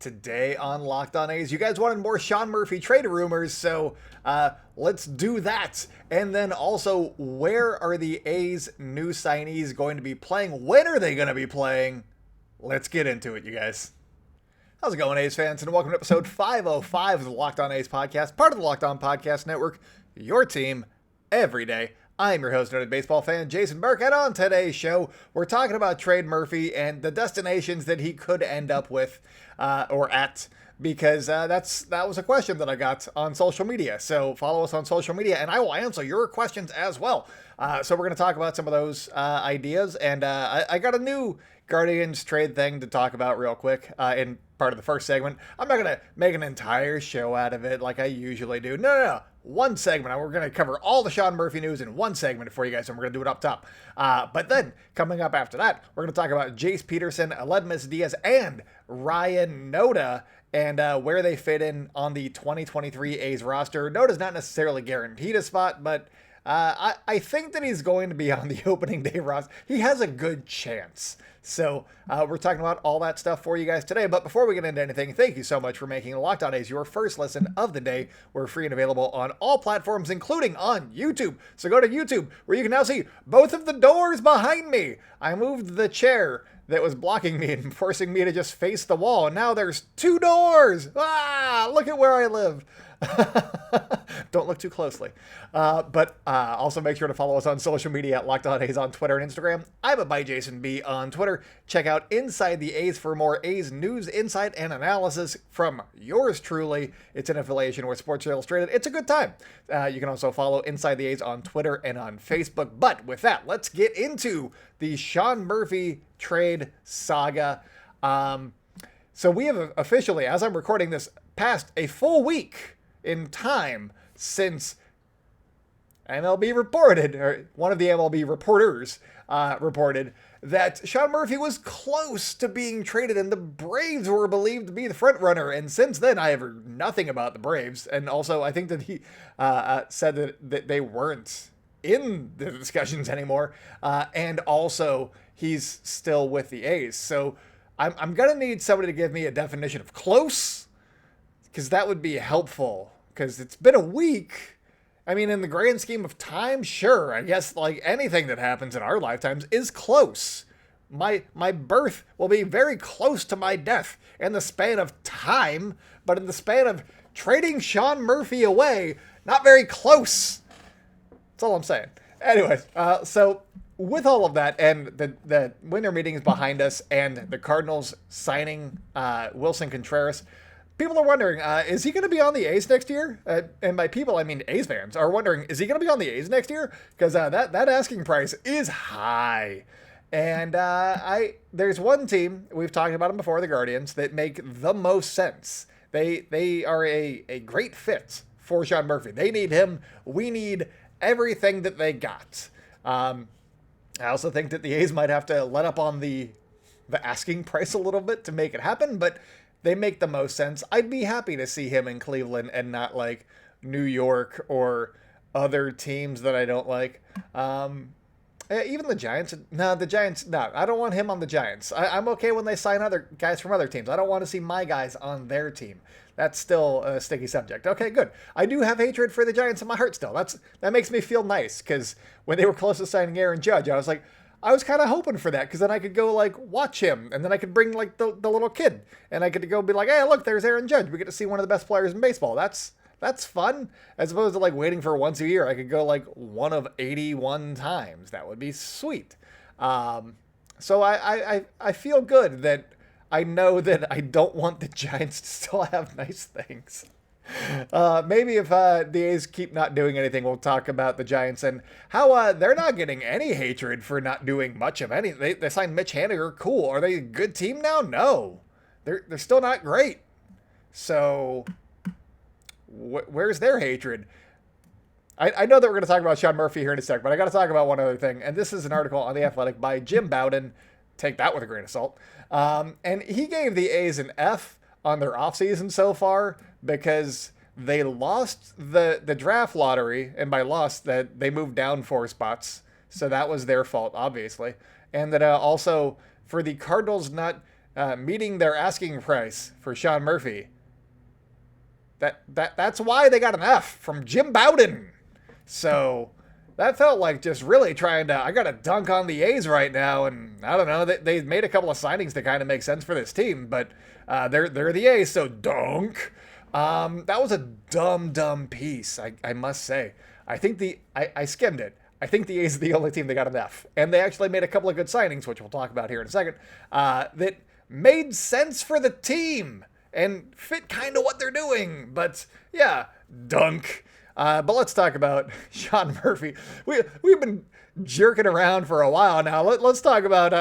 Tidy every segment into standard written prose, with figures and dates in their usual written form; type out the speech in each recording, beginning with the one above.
Today on Locked On A's, you guys wanted more Sean Murphy trade rumors, so let's do that. And then also, where are the A's new signees going to be playing? When are they going to be playing? Let's get into it, you guys. How's it going, A's fans? And welcome to episode 505 of the Locked On A's podcast, part of the Locked On Podcast Network, your team every day. I'm your host, noted baseball fan Jason Burke, and on today's show, we're talking about Trade Murphy and the destinations that he could end up with or at, because that was a question that I got on social media. So follow us on social media, and I will answer your questions as well. So we're going to talk about some of those ideas, and I got a new Guardians trade thing to talk about real quick in part of the first segment. I'm not going to make an entire show out of it like I usually do. No. One segment. We're going to cover all the Sean Murphy news in one segment for you guys, and we're going to do it up top. But then, coming up after that, we're going to talk about Jace Peterson, Aledmys Díaz, and Ryan Noda, and where they fit in on the 2023 A's roster. Noda's not necessarily guaranteed a spot, but I think that he's going to be on the opening day roster. He has a good chance. So we're talking about all that stuff for you guys today. But before we get into anything, thank you so much for making Locked On A's your first listen of the day. We're free and available on all platforms, including on YouTube. So go to YouTube, where you can now see both of the doors behind me. I moved the chair that was blocking me and forcing me to just face the wall. And now there's two doors. Look at where I live. Don't look too closely. But also make sure to follow us on social media at Locked On A's on Twitter and Instagram. I'm at by Jason B on Twitter. Check out Inside the A's for more A's news, insight, and analysis from yours truly. It's an affiliation with Sports Illustrated. It's a good time. You can also follow Inside the A's on Twitter and on Facebook. But with that, let's get into the Sean Murphy trade saga. So we have officially, as I'm recording this, passed a full week in time since MLB reported, or one of the MLB reporters reported, that Sean Murphy was close to being traded and the Braves were believed to be the front runner. And since then, I have heard nothing about the Braves. And also, I think that he said that they weren't in the discussions anymore. And also, he's still with the A's. So I'm going to need somebody to give me a definition of close, because that would be helpful, because it's been a week. I mean, in the grand scheme of time, sure, I guess like anything that happens in our lifetimes is close. My birth will be very close to my death in the span of time, but in the span of trading Sean Murphy away, not very close. That's all I'm saying. Anyways, so with all of that, and the winter meeting is behind us, and the Cardinals signing Wilson Contreras, people are wondering, is he going to be on the A's next year? And by people, I mean A's fans are wondering, is he going to be on the A's next year? Because that asking price is high. And there's one team, we've talked about them before, the Guardians, that make the most sense. They are a great fit for Sean Murphy. They need him. We need everything that they got. I also think that the A's might have to let up on the asking price a little bit to make it happen, but they make the most sense. I'd be happy to see him in Cleveland and not like New York or other teams that I don't like. Even the Giants. No, the Giants. No, I don't want him on the Giants. I'm okay when they sign other guys from other teams. I don't want to see my guys on their team. That's still a sticky subject. Okay, good. I do have hatred for the Giants in my heart still. That makes me feel nice, because when they were close to signing Aaron Judge, I was kind of hoping for that, because then I could go like watch him, and then I could bring like the little kid, and I could go be like, hey, look, there's Aaron Judge. We get to see one of the best players in baseball. That's fun, as opposed to like waiting for once a year. I could go like one of 81 times. That would be sweet. So I feel good that I know that I don't want the Giants to still have nice things. Maybe if the A's keep not doing anything, we'll talk about the Giants and how they're not getting any hatred for not doing much of anything. They signed Mitch Haniger. Cool. Are they a good team now? No. They're still not great. So where's their hatred? I know that we're going to talk about Sean Murphy here in a sec, but I got to talk about one other thing. And this is an article on The Athletic by Jim Bowden. Take that with a grain of salt. And he gave the A's an F on their offseason so far because they lost the draft lottery, and by lost, that they moved down 4 spots. So that was their fault, obviously. And that also for the Cardinals not meeting their asking price for Sean Murphy. That's why they got an F from Jim Bowden. So that felt like just really trying to, I got to dunk on the A's right now. And I don't know, they made a couple of signings to kind of make sense for this team, but they're the A's, so dunk. That was a dumb piece, I must say. I think I skimmed it. I think the A's are the only team that got an F. And they actually made a couple of good signings, which we'll talk about here in a second, that made sense for the team and fit kind of what they're doing. But yeah, dunk. But let's talk about Sean Murphy. We've been jerking around for a while now. Let's talk about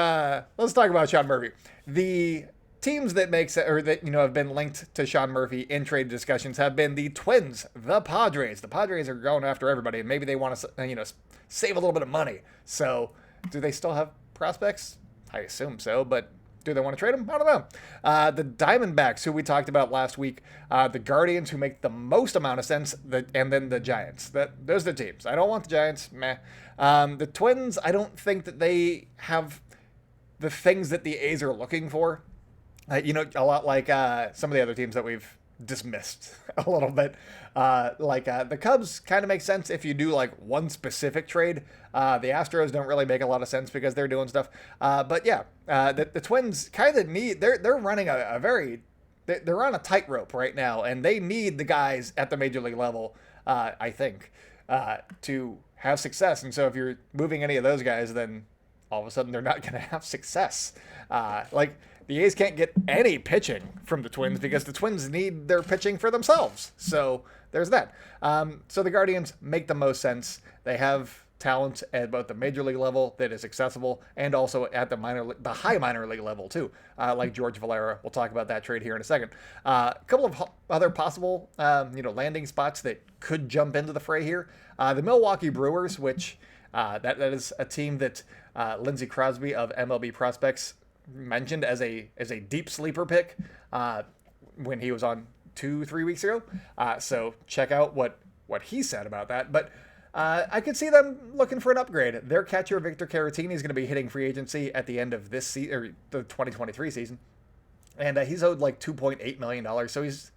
Sean Murphy. The teams that have been linked to Sean Murphy in trade discussions have been the Twins, the Padres. The Padres are going after everybody, and maybe they want to save a little bit of money. So, do they still have prospects? I assume so, but do they want to trade them? I don't know. The Diamondbacks, who we talked about last week, the Guardians, who make the most amount of sense, and then the Giants. Those are the teams. I don't want the Giants. Meh. The Twins, I don't think that they have the things that the A's are looking for. A lot like some of the other teams that we've dismissed a little bit. The Cubs kind of make sense if you do like one specific trade. The Astros don't really make a lot of sense because they're doing stuff. But yeah, the Twins kind of need, they're running they're on a tightrope right now, and they need the guys at the major league level, I think, to have success. And so if you're moving any of those guys, then all of a sudden they're not going to have success. The A's can't get any pitching from the Twins because the Twins need their pitching for themselves. So there's that. So the Guardians make the most sense. They have talent at both the major league level that is accessible and also at the high minor league level too, like George Valera. We'll talk about that trade here in a second. A couple of other possible landing spots that could jump into the fray here. The Milwaukee Brewers, which that is a team that Lindsey Crosby of MLB Prospects mentioned as a deep sleeper pick when he was on 2-3 weeks ago. So check out what he said about that. But I could see them looking for an upgrade. Their catcher Victor Caratini is going to be hitting free agency at the end of this season, or the 2023 season, and he's owed like $2.8 million. So he's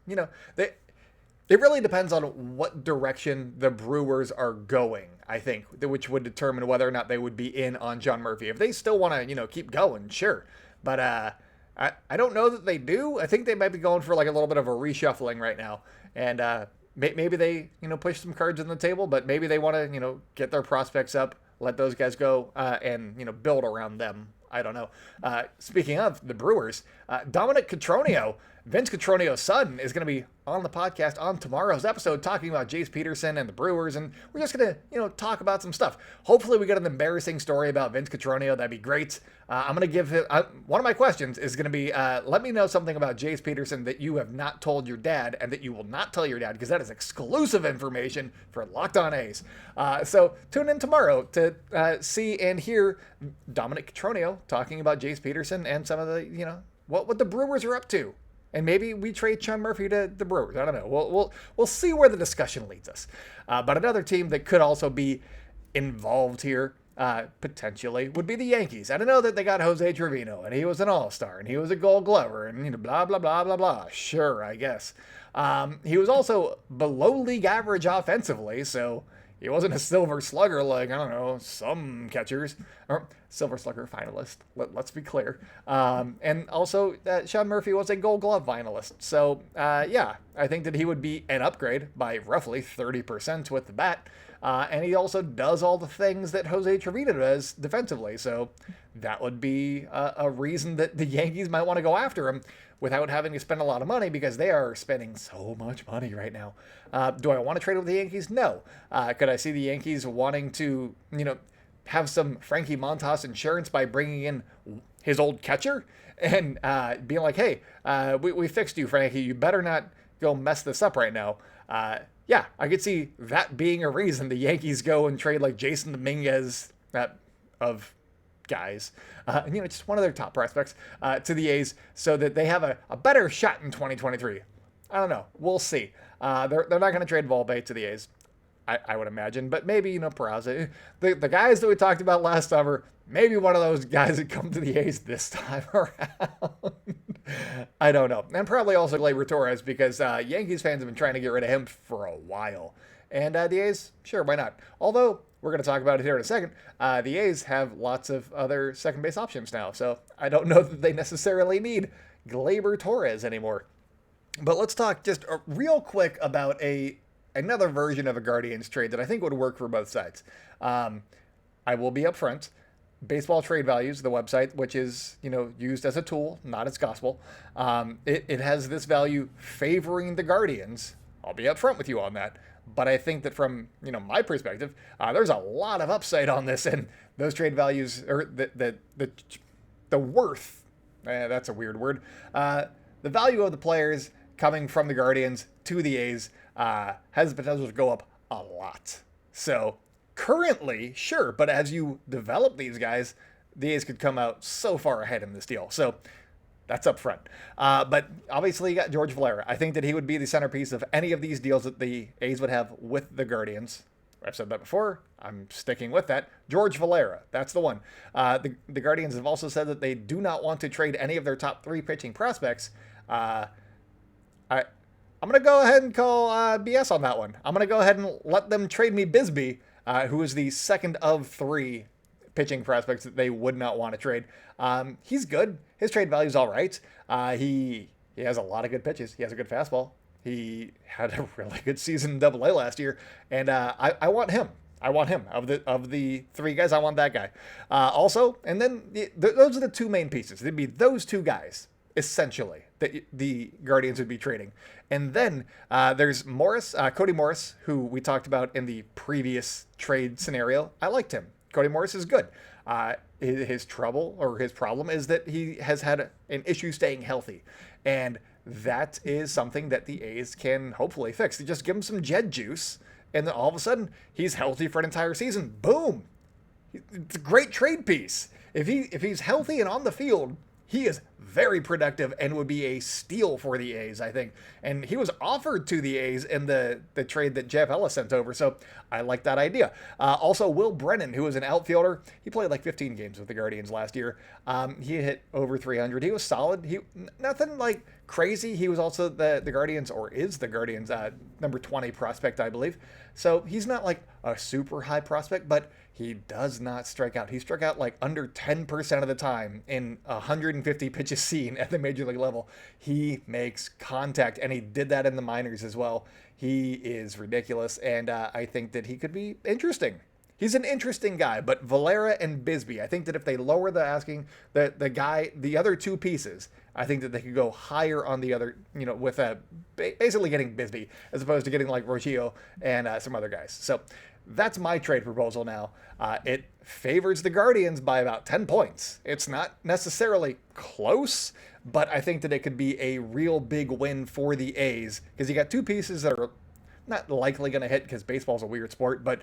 it really depends on what direction the Brewers are going, I think, which would determine whether or not they would be in on John Murphy. If they still want to, keep going, sure. But I don't know that they do. I think they might be going for like a little bit of a reshuffling right now. And maybe they, push some cards on the table, but maybe they want to, get their prospects up, let those guys go, and, build around them. I don't know. Speaking of the Brewers, Dominic Cotroneo, Vince Cotronio's son, is going to be on the podcast on tomorrow's episode talking about Jace Peterson and the Brewers, and we're just going to, talk about some stuff. Hopefully we get an embarrassing story about Vince Cotroneo. That'd be great. I'm going to give him, one of my questions is going to be, let me know something about Jace Peterson that you have not told your dad and that you will not tell your dad, because that is exclusive information for Locked On A's. So tune in tomorrow to see and hear Dominic Cotroneo talking about Jace Peterson and some of the, what the Brewers are up to. And maybe we trade Sean Murphy to the Brewers. I don't know. We'll see where the discussion leads us. But another team that could also be involved here, potentially, would be the Yankees. I don't know that they got Jose Trevino, and he was an all-star, and he was a Gold Glover, and blah, blah, blah, blah, blah. Sure, I guess. He was also below league average offensively, so he wasn't a Silver Slugger like, I don't know, some catchers. Or Silver Slugger finalist, let's be clear. And also, Sean Murphy was a Gold Glove finalist. So, yeah, I think that he would be an upgrade by roughly 30% with the bat. And he also does all the things that Jose Trevino does defensively. So that would be a reason that the Yankees might want to go after him without having to spend a lot of money, because they are spending so much money right now. Do I want to trade with the Yankees? No. Could I see the Yankees wanting to, have some Frankie Montas insurance by bringing in his old catcher and being like, hey, we fixed you, Frankie. You better not go mess this up right now. Yeah, I could see that being a reason the Yankees go and trade like Jason Dominguez of guys, just one of their top prospects to the A's so that they have a better shot in 2023. I don't know. We'll see. They're not going to trade Volpe to the A's. I would imagine. But maybe, Peraza. The guys that we talked about last summer, maybe one of those guys that come to the A's this time around. I don't know. And probably also Gleyber Torres, because Yankees fans have been trying to get rid of him for a while. And the A's, sure, why not? Although, we're going to talk about it here in a second, the A's have lots of other second base options now. So I don't know that they necessarily need Gleyber Torres anymore. But let's talk just real quick about another version of a Guardians trade that I think would work for both sides. I will be upfront. Baseball Trade Values, the website, which is, used as a tool, not as gospel. It has this value favoring the Guardians. I'll be upfront with you on that. But I think that from, my perspective, there's a lot of upside on this, and those trade values, or the worth, that's a weird word, the value of the players coming from the Guardians to the A's has the potential to go up a lot. So currently, sure, but as you develop these guys, the A's could come out so far ahead in this deal. So that's up front. But obviously you got George Valera. I think that he would be the centerpiece of any of these deals that the A's would have with the Guardians. I've said that before. I'm sticking with that. George Valera, that's the one. The Guardians have also said that they do not want to trade any of their top 3 pitching prospects. I'm going to go ahead and call BS on that one. I'm going to go ahead and let them trade me Bisbee, who is the second of 3 pitching prospects that they would not want to trade. He's good. His trade value is all right. He has a lot of good pitches. He has a good fastball. He had a really good season in Double-A last year, and I want him. I want him. Of the 3 guys, I want that guy. Also, and then those are the 2 main pieces. It'd be those 2 guys, essentially, that the Guardians would be trading. And then there's Cody Morris, who we talked about in the previous trade scenario. I liked him. Cody Morris is good. His problem is that he has had an issue staying healthy. And that is something that the A's can hopefully fix. They just give him some Jed juice, and then all of a sudden, he's healthy for an entire season. Boom! It's a great trade piece. If he's healthy and on the field, he is very productive and would be a steal for the A's, I think. And he was offered to the A's in the trade that Jeff Ellis sent over, so I like that idea. Also, Will Brennan, who was an outfielder, he played like 15 games with the Guardians last year. He hit over 300. He was solid. Nothing like crazy. He was also the Guardians, or is the Guardians, number 20 prospect, I believe. So he's not like a super high prospect, but he does not strike out. He struck out like under 10% of the time in 150 pitches seen at the major league level. He makes contact, and he did that in the minors as well. He is ridiculous, and I think that he could be interesting. He's an interesting guy, but Valera and Bisbee, I think that if they lower the asking, the other 2 pieces, I think that they could go higher on the other, with basically getting Bisbee as opposed to getting like Rocchio and some other guys. So that's my trade proposal now. It favors the Guardians by about 10 points. It's not necessarily close, but I think that it could be a real big win for the A's, because you got 2 pieces that are not likely going to hit, because baseball's a weird sport, but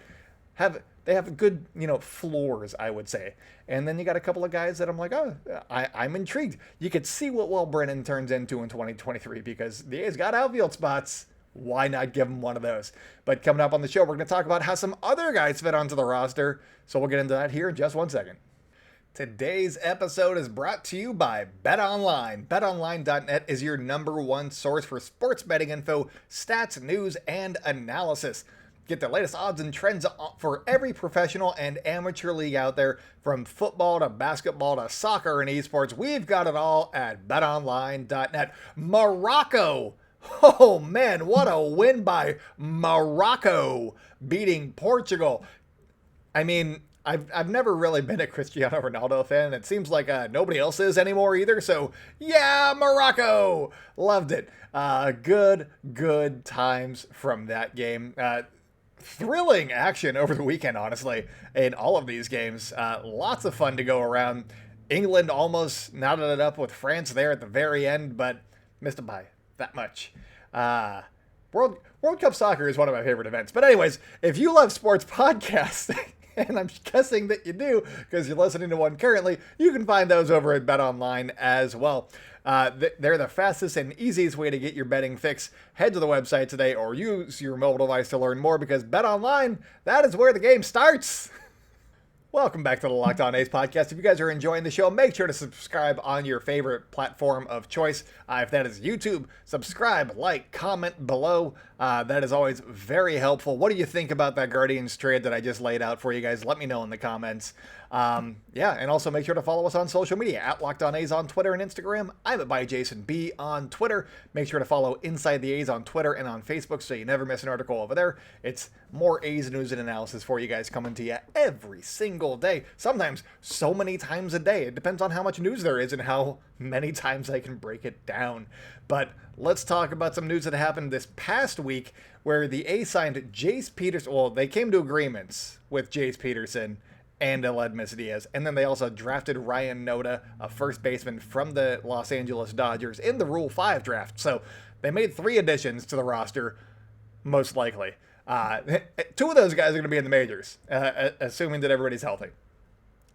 they have good, floors, I would say. And then you got a couple of guys that I'm like, I'm intrigued. You could see what Will Brennan turns into in 2023, because the A's got outfield spots. Why not give him one of those? But coming up on the show, we're going to talk about how some other guys fit onto the roster. So we'll get into that here in just 1 second. Today's episode is brought to you by BetOnline. BetOnline.net is your #1 source for sports betting info, stats, news, and analysis. Get the latest odds and trends for every professional and amateur league out there, from football to basketball to soccer and esports. We've got it all at BetOnline.net. Morocco! Oh man, what a win by Morocco, beating Portugal. I mean, I've never really been a Cristiano Ronaldo fan. It seems like nobody else is anymore either. So yeah, Morocco, loved it. Good times from that game. Thrilling action over the weekend, honestly, in all of these games. Lots of fun to go around. England almost knotted it up with France there at the very end, but missed it by that much. World Cup soccer is one of my favorite events. But anyways, if you love sports podcasts, and I'm guessing that you do because you're listening to one currently, you can find those over at BetOnline as well. They're the fastest and easiest way to get your betting fix. Head to the website today or use your mobile device to learn more because Bet Online, that is where the game starts. Welcome back to the Locked On A's podcast. If you guys are enjoying the show, make sure to subscribe on your favorite platform of choice. If that is YouTube, subscribe, like, comment below. That is always very helpful. What do you think about that Guardians trade that I just laid out for you guys? Let me know in the comments. And also make sure to follow us on social media at Locked On A's on Twitter and Instagram. I'm at @ByJasonB on Twitter. Make sure to follow Inside the A's on Twitter and on Facebook so you never miss an article over there. It's more A's news and analysis for you guys coming to you every single day. Sometimes so many times a day. It depends on how much news there is and how many times I can break it down. But let's talk about some news that happened this past week where the A's signed Jace Peterson. Well, they came to agreements with Jace Peterson and Aledmys Díaz. And then they also drafted Ryan Noda, a first baseman from the Los Angeles Dodgers, in the Rule 5 draft. So they made 3 additions to the roster, most likely. 2 of those guys are going to be in the majors, assuming that everybody's healthy.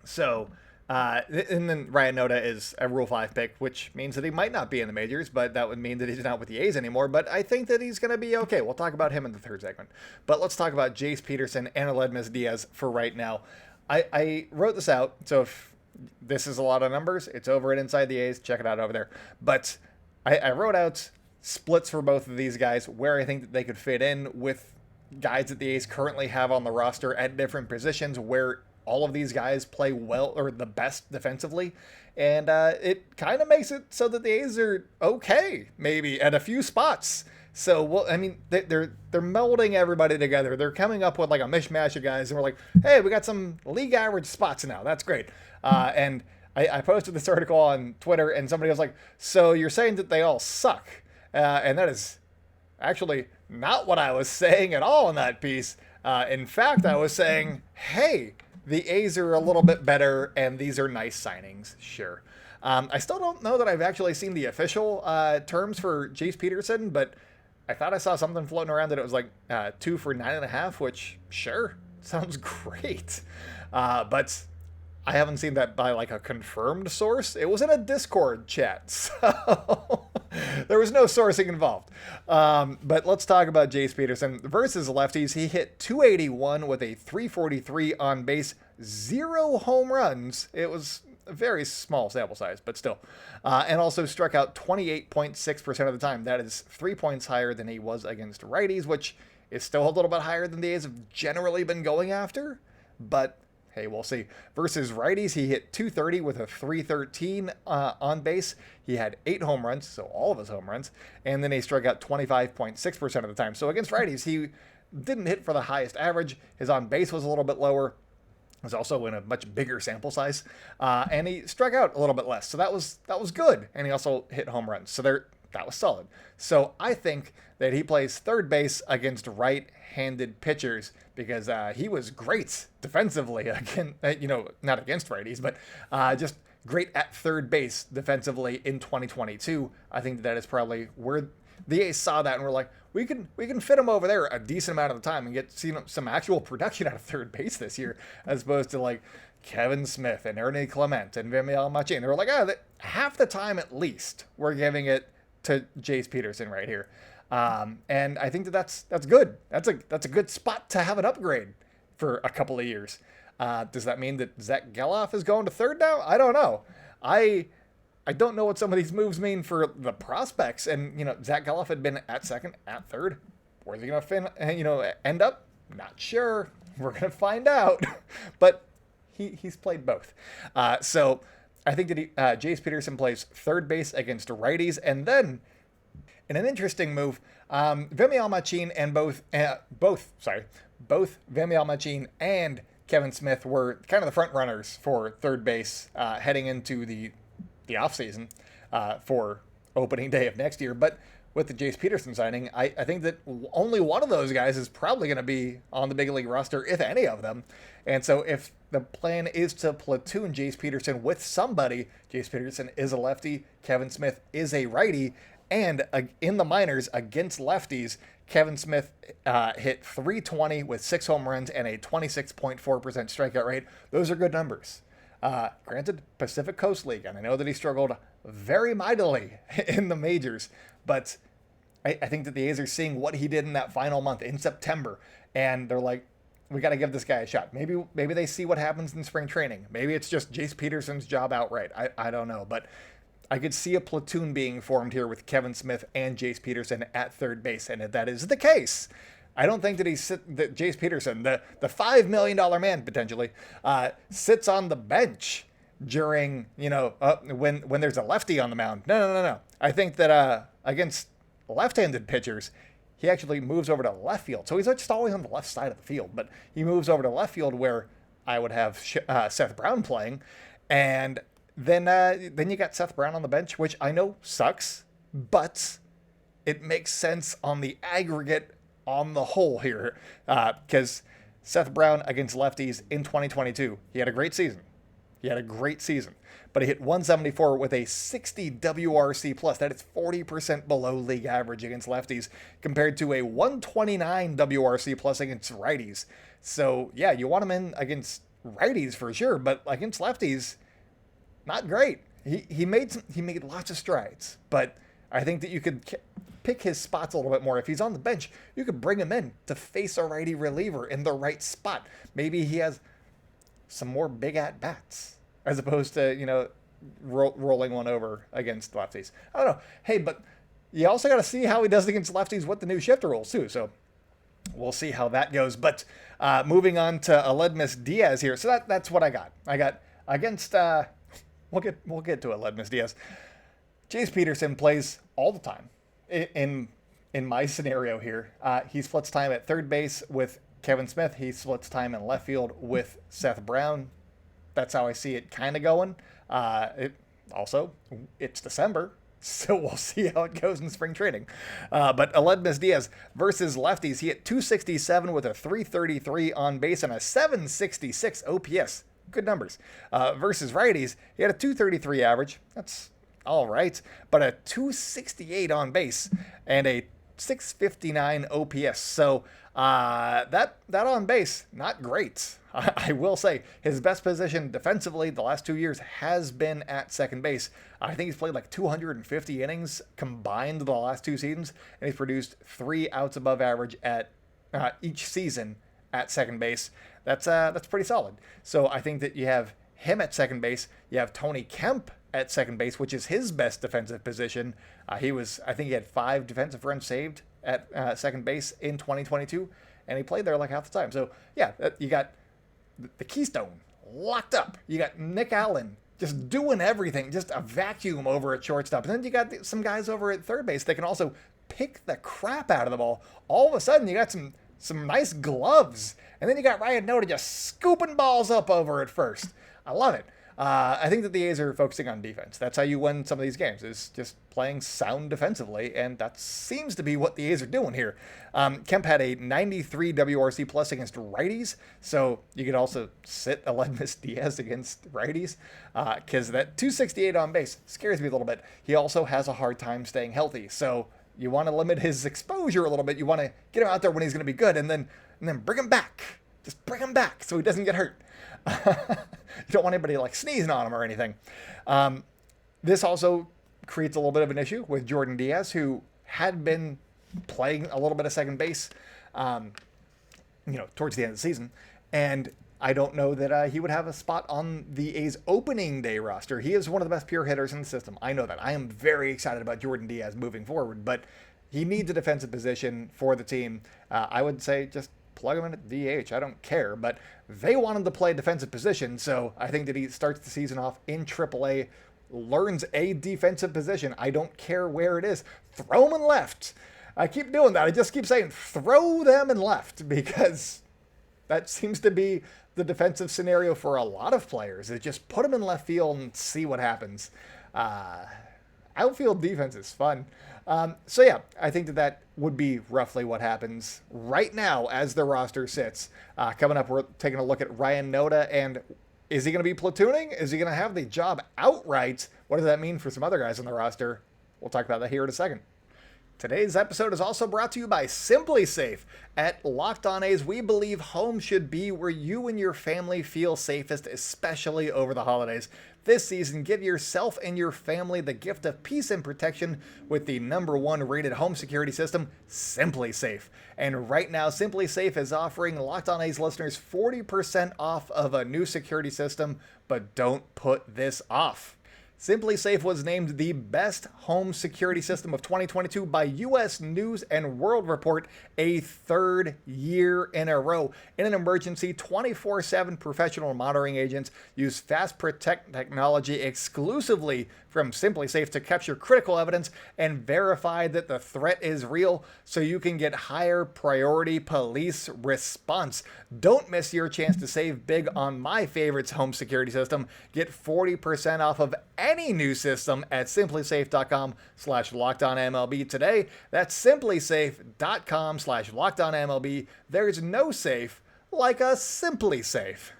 So, and then Ryan Noda is a Rule 5 pick, which means that he might not be in the majors, but that would mean that he's not with the A's anymore. But I think that he's going to be okay. We'll talk about him in the third segment. But let's talk about Jace Peterson and Aledmys Díaz for right now. I wrote this out, so if this is a lot of numbers, it's over at Inside the A's. Check it out over there. But I wrote out splits for both of these guys, where I think that they could fit in with guys that the A's currently have on the roster at different positions, where all of these guys play well or the best defensively. And it kind of makes it so that the A's are okay, maybe, at a few spots. So, well, I mean, they're melding everybody together. They're coming up with like a mishmash of guys, and we're like, hey, we got some league average spots now. That's great. And I posted this article on Twitter, and somebody was like, so you're saying that they all suck? And that is actually not what I was saying at all in that piece. In fact, I was saying, hey, the A's are a little bit better, and these are nice signings. Sure. I still don't know that I've actually seen the official terms for Jace Peterson, but I thought I saw something floating around that it was like 2 for $9.5, which sure sounds great. But I haven't seen that by like a confirmed source. It was in a Discord chat, so there was no sourcing involved. But let's talk about Jace Peterson versus lefties. He hit .281 with a .343 on base, 0 home runs. It was a very small sample size, but still. And also struck out 28.6% of the time. That is 3 points higher than he was against righties, which is still a little bit higher than the A's have generally been going after. But hey, we'll see. Versus righties, he hit .230 with a .313 on base. He had 8 home runs, so all of his home runs. And then he struck out 25.6% of the time. So against righties, he didn't hit for the highest average. His on base was a little bit lower. Was also in a much bigger sample size, and he struck out a little bit less, so that was good. And he also hit home runs, so that was solid. So I think that he plays third base against right-handed pitchers because he was great defensively again. Not against righties, but just great at third base defensively in 2022. I think that is probably where the A's saw that and were like, we can fit him over there a decent amount of the time and get some actual production out of third base this year, as opposed to like Kevin Smith and Ernie Clement and Vimial Machin. They were like, half the time at least we're giving it to Jace Peterson right here, and I think that's good. That's a good spot to have an upgrade for a couple of years. Does that mean that Zach Geloff is going to third now? I don't know. I don't know what some of these moves mean for the prospects. And, Zach Geloff had been at second, at third. Where's he going to end up? Not sure. We're going to find out. But he's played both. So I think that Jace Peterson plays third base against righties. And then, in an interesting move, Vimial Machin and both Vimial Machin and Kevin Smith were kind of the front runners for third base heading into the offseason for opening day of next year. But with the Jace Peterson signing, I think that only one of those guys is probably going to be on the big league roster, if any of them. And so if the plan is to platoon Jace Peterson with somebody, Jace Peterson is a lefty, Kevin Smith is a righty, and in the minors against lefties, Kevin Smith hit .320 with 6 home runs and a 26.4% strikeout rate. Those are good numbers. Granted, Pacific Coast League, and I know that he struggled very mightily in the majors. But I think that the A's are seeing what he did in that final month in September, and they're like, we got to give this guy a shot. Maybe they see what happens in spring training. Maybe it's just Jace Peterson's job outright. I don't know, but I could see a platoon being formed here with Kevin Smith and Jace Peterson at third base, and if that is the case, I don't think that that Jace Peterson, the $5 million man potentially, sits on the bench during when there's a lefty on the mound. No. I think that against left-handed pitchers, he actually moves over to left field. So he's just always on the left side of the field, but he moves over to left field where I would have Seth Brown playing, and then you got Seth Brown on the bench, which I know sucks, but it makes sense on the aggregate on the whole here, because Seth Brown against lefties in 2022, he had a great season. But he hit 174 with a 60 WRC plus. That is 40% below league average against lefties compared to a 129 WRC plus against righties. So yeah, you want him in against righties for sure, but against lefties, not great. He made lots of strides, but I think that you could pick his spots a little bit more. If he's on the bench, you could bring him in to face a righty reliever in the right spot. Maybe he has some more big at bats as opposed to rolling one over against lefties. I don't know. Hey, but you also got to see how he does against lefties with the new shifter rules too. So we'll see how that goes. But moving on to Aledmys Díaz here. So that's what I got. I got against. We'll get to Aledmys Díaz. Jace Peterson plays all the time. In my scenario here, he splits time at third base with Kevin Smith. He splits time in left field with Seth Brown. That's how I see it kind of going. It's December, so we'll see how it goes in spring training. But Aledmys Díaz versus lefties, he hit 267 with a 333 on base and a 766 OPS. Good numbers. Versus righties, he had a 233 average. That's all right, but a 268 on base and a 659 OPS. So that on base, not great. I will say his best position defensively the last 2 years has been at second base. I think he's played like 250 innings combined the last 2 seasons, and he's produced 3 outs above average at each season at second base. That's pretty solid. So I think that you have him at second base. You have Tony Kemp at second base, which is his best defensive position. I think he had 5 defensive runs saved at second base in 2022, and he played there like half the time. So yeah, you got the Keystone locked up. You got Nick Allen just doing everything, just a vacuum over at shortstop. And then you got some guys over at third base that can also pick the crap out of the ball. All of a sudden, you got some nice gloves. And then you got Ryan Noda just scooping balls up over at first. I love it. I think that the A's are focusing on defense. That's how you win some of these games, is just playing sound defensively, and that seems to be what the A's are doing here. Kemp had a 93 WRC plus against righties, so you could also sit Aledmys Díaz against righties, because that 268 on base scares me a little bit. He also has a hard time staying healthy, so you want to limit his exposure a little bit. You want to get him out there when he's going to be good, and then bring him back. Just bring him back so he doesn't get hurt. You don't want anybody like sneezing on him or anything. This also creates a little bit of an issue with Jordan Diaz, who had been playing a little bit of second base, towards the end of the season. And I don't know that he would have a spot on the A's opening day roster. He is one of the best pure hitters in the system. I know that. I am very excited about Jordan Diaz moving forward, but he needs a defensive position for the team. I would say just plug him in at DH. I don't care, but they want him to play defensive position, so I think that he starts the season off in AAA, learns a defensive position. I don't care where it is. Throw him in left. I keep doing that. I just keep saying throw them in left, because that seems to be the defensive scenario for a lot of players. Is just put them in left field and see what happens. Outfield defense is fun. So yeah, I think that would be roughly what happens right now as the roster sits. Coming up, we're taking a look at Ryan Noda, and is he going to be platooning? Is he going to have the job outright? What does that mean for some other guys on the roster? We'll talk about that here in a second. Today's episode is also brought to you by Simply Safe. At Locked On A's, we believe home should be where you and your family feel safest, especially over the holidays. This season, give yourself and your family the gift of peace and protection with the #1 rated home security system, Simply Safe. And right now, Simply Safe is offering Locked On A's listeners 40% off of a new security system, but don't put this off. Simply Safe was named the best home security system of 2022 by U.S. News and World Report a third year in a row. In an emergency, 24/7 professional monitoring agents use Fast Protect technology exclusively from Simply Safe to capture critical evidence and verify that the threat is real so you can get higher priority police response. Don't miss your chance to save big on my favorite home security system. Get 40% off of any new system at simplysafe.com/lockedonmlb today. That's simplysafe.com/lockedonmlb. There's no safe like a Simply Safe.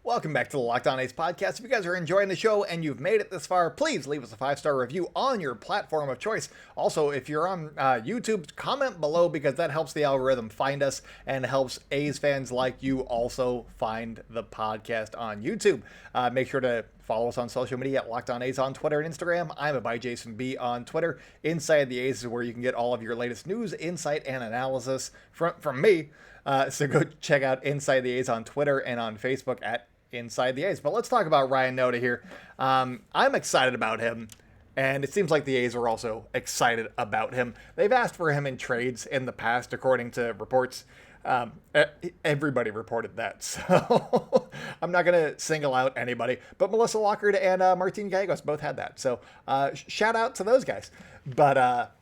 Welcome back to the Locked On A's podcast. If you guys are enjoying the show and you've made it this far, please leave us a 5-star review on your platform of choice. Also, if you're on YouTube, comment below because that helps the algorithm find us and helps A's fans like you also find the podcast on YouTube. Make sure to follow us on social media at Locked On A's on Twitter and Instagram. I'm at @JasonB on Twitter. Inside the A's is where you can get all of your latest news, insight, and analysis from me. So go check out Inside the A's on Twitter and on Facebook at Inside the A's. But let's talk about Ryan Noda here. I'm excited about him, and it seems like the A's are also excited about him. They've asked for him in trades in the past, according to reports. Everybody reported that, so I'm not going to single out anybody. But Melissa Lockard and Martin Gallegos both had that. So shout out to those guys. But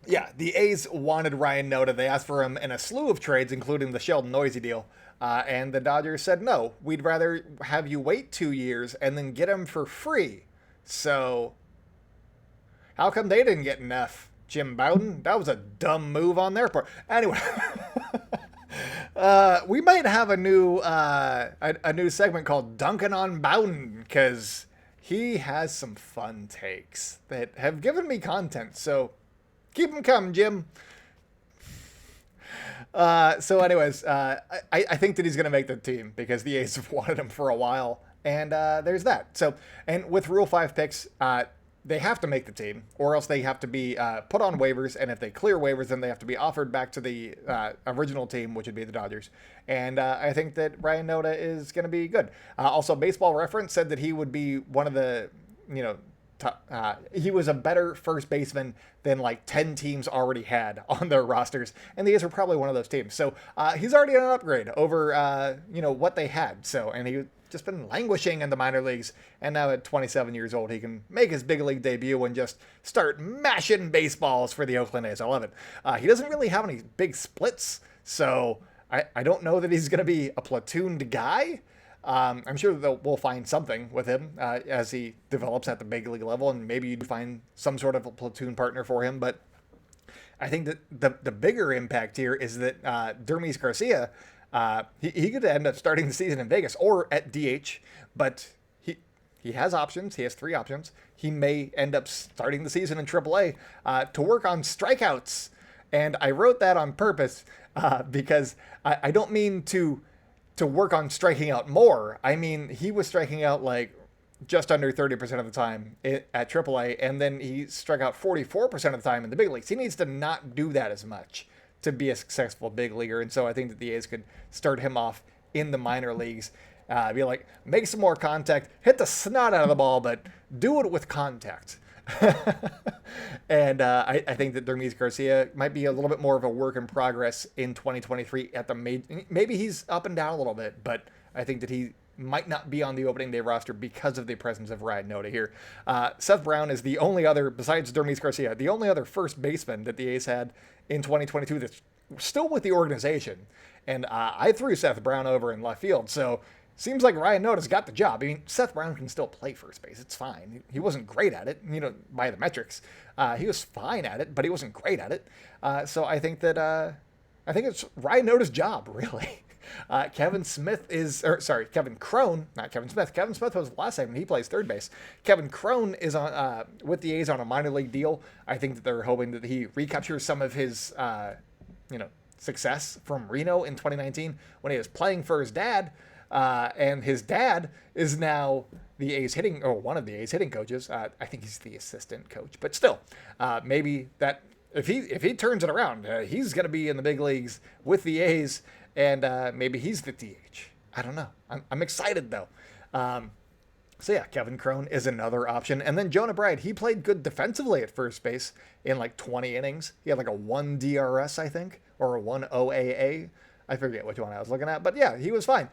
yeah, the A's wanted Ryan Noda. They asked for him in a slew of trades, including the Sheldon Noisy deal. And the Dodgers said, no, we'd rather have you wait 2 years and then get him for free. So how come they didn't get enough, Jim Bowden? That was a dumb move on their part. Anyway, we might have a new segment called Dunkin' on Bowden because he has some fun takes that have given me content. So keep them coming, Jim. So anyways, I think that he's going to make the team because the A's have wanted him for a while. And there's that. So, and with Rule 5 picks, they have to make the team or else they have to be put on waivers. And if they clear waivers, then they have to be offered back to the original team, which would be the Dodgers. And I think that Ryan Noda is going to be good. Also, Baseball Reference said that he would be one of the, he was a better first baseman than like 10 teams already had on their rosters, and the A's were probably one of those teams. So he's already an upgrade over what they had. So, and he just been languishing in the minor leagues, and now at 27 years old, he can make his big league debut and just start mashing baseballs for the Oakland A's. I love it. He doesn't really have any big splits, so I don't know that he's going to be a platooned guy. I'm sure we'll find something with him as he develops at the big league level, and maybe you find some sort of a platoon partner for him. But I think that the bigger impact here is that Aledmys Garcia, he could end up starting the season in Vegas or at DH, but he has options. He has 3 options. He may end up starting the season in AAA to work on strikeouts. And I wrote that on purpose because I don't mean to work on striking out more. I mean, he was striking out like just under 30% of the time at AAA, and then he struck out 44% of the time in the big leagues. He needs to not do that as much to be a successful big leaguer, and so I think that the A's could start him off in the minor leagues. Be like, make some more contact, hit the snot out of the ball, but do it with contact. And I think that Aledmys Garcia might be a little bit more of a work in progress in 2023 at the maybe he's up and down a little bit, but I think that he might not be on the opening day roster because of the presence of Ryan Noda here. Seth Brown is the only other, besides Aledmys Garcia, the only other first baseman that the A's had in 2022 that's still with the organization. And I threw Seth Brown over in left field, so seems like Ryan Noda's got the job. I mean, Seth Brown can still play first base. It's fine. He wasn't great at it, by the metrics. He was fine at it, but he wasn't great at it. So I think that I think it's Ryan Noda's job, really. Kevin Crone, not Kevin Smith. Kevin Smith was last segment. He plays third base. Kevin Crone is on with the A's on a minor league deal. I think that they're hoping that he recaptures some of his, success from Reno in 2019 when he was playing for his dad. And his dad is now the A's hitting, or one of the A's hitting coaches. I think he's the assistant coach, but still, maybe that if he turns it around, he's going to be in the big leagues with the A's, and maybe he's the DH. I don't know. I'm excited though. So yeah, Kevin Crone is another option. And then Jonah Bride, he played good defensively at first base in like 20 innings. He had like a 1 DRS, I think, or a 1 OAA. I forget which one I was looking at, but yeah, he was fine.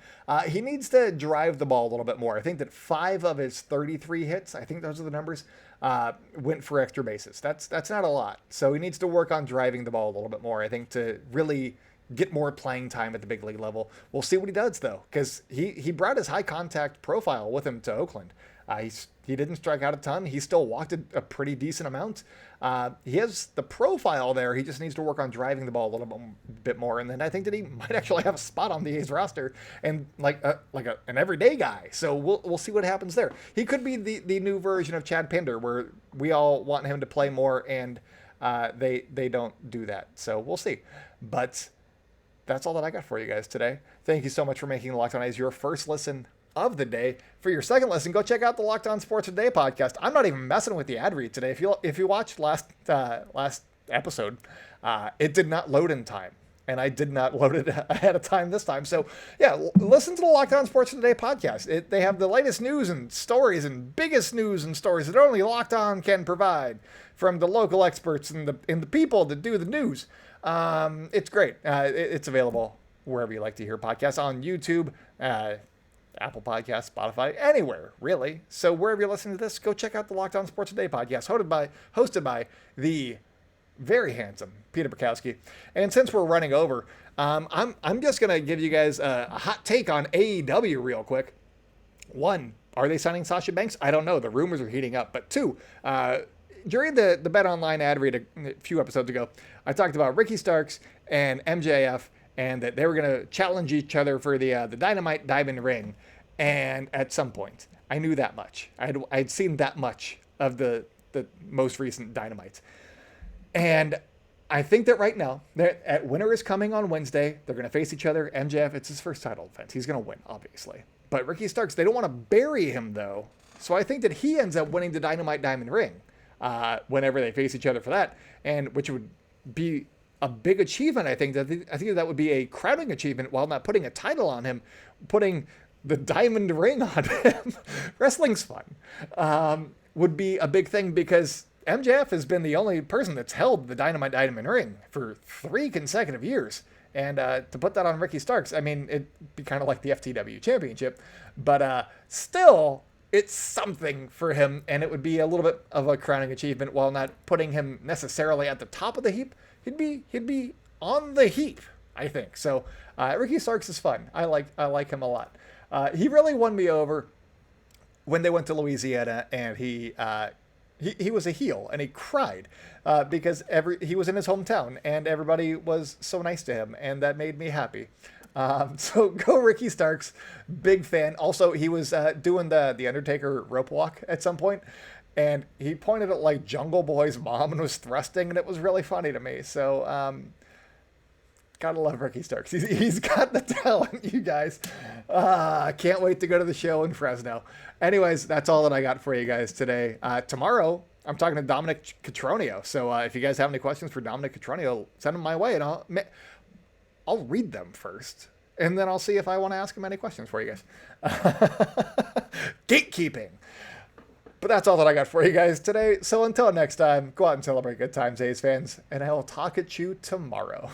He needs to drive the ball a little bit more. I think that 5 of his 33 hits, I think those are the numbers, went for extra bases. That's not a lot. So he needs to work on driving the ball a little bit more, I think, to really get more playing time at the big league level. We'll see what he does, though, because he brought his high contact profile with him to Oakland. He didn't strike out a ton. He still walked a pretty decent amount. He has the profile there. He just needs to work on driving the ball a little bit more. And then I think that he might actually have a spot on the A's roster and like an everyday guy. So we'll see what happens there. He could be the new version of Chad Pinder, where we all want him to play more and they don't do that. So we'll see. But that's all that I got for you guys today. Thank you so much for making Locked On A's your first listen of the day. For your second listen, go check out the Locked On Sports Today podcast. I'm not even messing with the ad read today. If you watched last episode, it did not load in time, and I did not load it ahead of time this time. So yeah, listen to the Locked On Sports Today podcast. They have the latest news and stories and biggest news and stories that only Locked On can provide from the local experts and the people that do the news. It's great. It's available wherever you like to hear podcasts, on YouTube, Apple Podcasts, Spotify, anywhere, really. So wherever you're listening to this, go check out the Locked On Sports Today podcast, hosted by the very handsome Peter Bukowski. And since we're running over, I'm just going to give you guys a hot take on AEW real quick. 1, are they signing Sasha Banks? I don't know. The rumors are heating up. But 2, during the Bet Online ad read a few episodes ago, I talked about Ricky Starks and MJF, and that they were going to challenge each other for the Dynamite Diamond Ring. And at some point, I knew that much. I'd seen that much of the most recent Dynamites. And I think that right now, at Winter is Coming on Wednesday, they're going to face each other. MJF, it's his first title defense. He's going to win, obviously. But Ricky Starks, they don't want to bury him, though. So I think that he ends up winning the Dynamite Diamond Ring whenever they face each other for that, and which would be a big achievement. I think that would be a crowning achievement, while not putting a title on him, putting the diamond ring on him. Wrestling's fun. Would be a big thing, because MJF has been the only person that's held the Dynamite Diamond Ring for 3 consecutive years. And to put that on Ricky Starks, I mean, it'd be kind of like the FTW Championship, but still, it's something for him, and it would be a little bit of a crowning achievement, while not putting him necessarily at the top of the heap. He'd be on the heap, I think. So Ricky Starks is fun. I like him a lot. He really won me over when they went to Louisiana, and he was a heel, and he cried because he was in his hometown, and everybody was so nice to him, and that made me happy. So go Ricky Starks, big fan. Also, he was doing the Undertaker rope walk at some point, and he pointed at like Jungle Boy's mom and was thrusting, and it was really funny to me. So gotta love Ricky Starks. He's got the talent, you guys. Can't wait to go to the show in Fresno. Anyways, that's all that I got for you guys today. Tomorrow, I'm talking to Dominic Cotroneo. So if you guys have any questions for Dominic Cotroneo, send them my way, and I'll read them first, and then I'll see if I want to ask him any questions for you guys. Gatekeeping. But that's all that I got for you guys today. So until next time, go out and celebrate good times, A's fans, and I will talk at you tomorrow.